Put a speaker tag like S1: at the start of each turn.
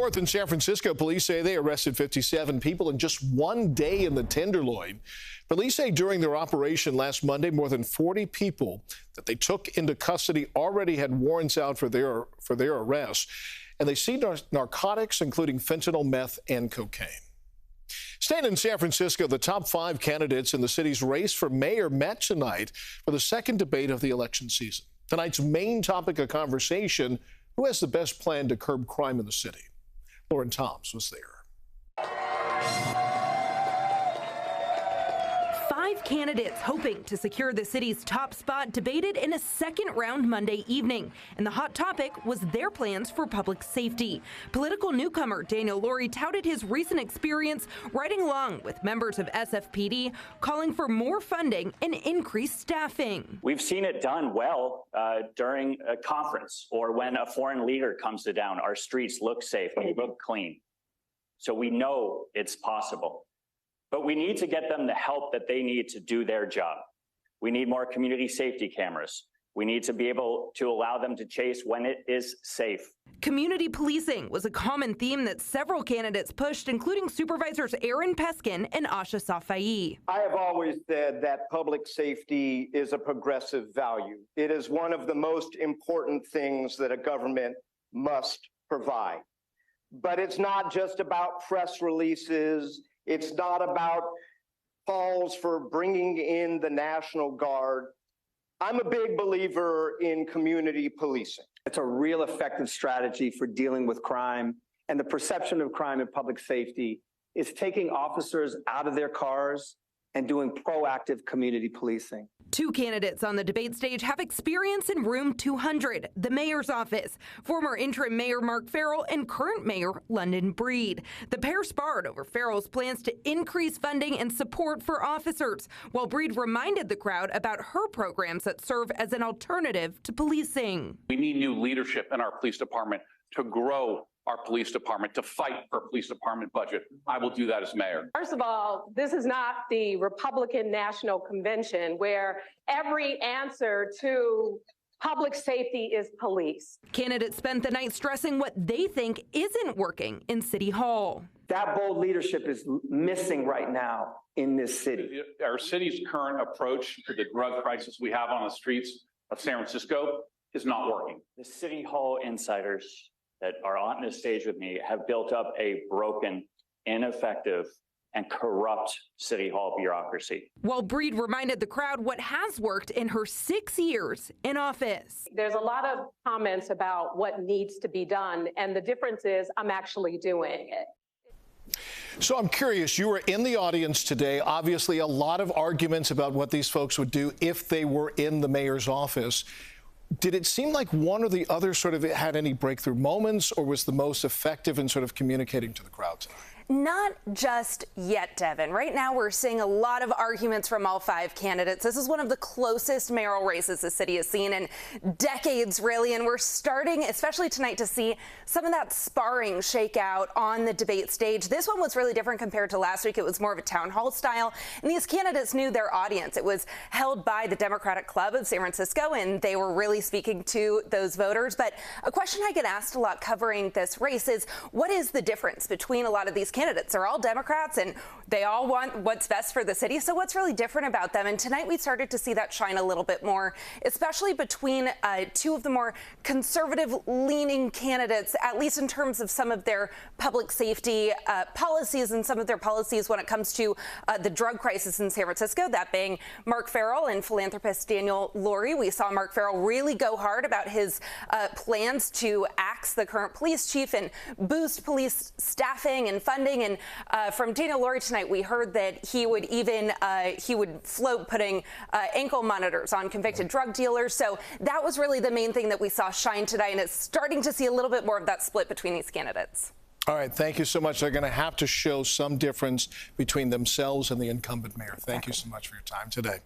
S1: north in San Francisco, police say they arrested 57 people in just one day in the Tenderloin. Police say during their operation last Monday, more than 40 people that they took into custody already had warrants out for their arrest. And they seized narcotics, including fentanyl, meth, and cocaine. Staying in San Francisco, the top 5 candidates in the city's race for mayor met tonight for the second debate of the election season. Tonight's main topic of conversation: who has the best plan to curb crime in the city? Lauren Toms was there.
S2: 5 candidates hoping to secure the city's top spot debated in a second round Monday evening. And the hot topic was their plans for public safety. Political newcomer Daniel Lurie touted his recent experience riding along with members of SFPD, calling for more funding and increased staffing.
S3: We've seen it done well during a conference or when a foreign leader comes to town. Our streets look safe, they look clean. So we know it's possible. But we need to get them the help that they need to do their job. We need more community safety cameras. We need to be able to allow them to chase when it is safe.
S2: Community policing was a common theme that several candidates pushed, including Supervisors Aaron Peskin and Asha Safai.
S4: I have always said that public safety is a progressive value. It is one of the most important things that a government must provide. But it's not just about press releases. It's not about calls for bringing in the National Guard. I'm a big believer in community policing.
S5: It's a real effective strategy for dealing with crime, and the perception of crime and public safety is taking officers out of their cars and doing proactive community policing.
S2: 2 candidates on the debate stage have experience in room 200, the mayor's office. Former interim mayor Mark Farrell and current mayor London Breed. The pair sparred over Farrell's plans to increase funding and support for officers, while Breed reminded the crowd about her programs that serve as an alternative to policing.
S6: We need new leadership in our police department to grow our police department, to fight for a police department budget. I will do that as mayor.
S7: First of all, this is not the Republican National Convention where every answer to public safety is police.
S2: Candidates spent the night stressing what they think isn't working in City Hall.
S5: That bold leadership is missing right now in this city.
S6: Our city's current approach to the drug crisis we have on the streets of San Francisco is not working.
S3: The City Hall insiders that are on this stage with me have built up a broken, ineffective, and corrupt City Hall bureaucracy.
S2: While Breed reminded the crowd what has worked in her 6 years in office.
S7: There's a lot of comments about what needs to be done, and the difference is I'm actually doing it.
S1: So I'm curious, you were in the audience today. Obviously, a lot of arguments about what these folks would do if they were in the mayor's office. Did it seem like one or the other sort of had any breakthrough moments, or was the most effective in sort of communicating to the crowd tonight?
S8: Not just yet, Devin. Right now, we're seeing a lot of arguments from all 5 candidates. This is one of the closest mayoral races the city has seen in decades, really. And we're starting, especially tonight, to see some of that sparring shake out on the debate stage. This one was really different compared to last week. It was more of a town hall style. And these candidates knew their audience. It was held by the Democratic Club of San Francisco, and they were really speaking to those voters. But a question I get asked a lot covering this race is, what is the difference between a lot of these candidates? They're all Democrats and they all want what's best for the city. So what's really different about them? And tonight we started to see that shine a little bit more, especially between 2 of the more conservative leaning candidates, at least in terms of some of their public safety policies and some of their policies when it comes to the drug crisis in San Francisco, that being Mark Farrell and philanthropist Daniel Lurie. We saw Mark Farrell really go hard about his plans to axe the current police chief and boost police staffing and funding. And from Daniel Lurie tonight, we heard that he would even float putting ankle monitors on convicted drug dealers. So that was really the main thing that we saw shine today, and it's starting to see a little bit more of that split between these candidates.
S1: All right, thank you so much. They're going to have to show some difference between themselves and the incumbent mayor. Thank you so much for your time today.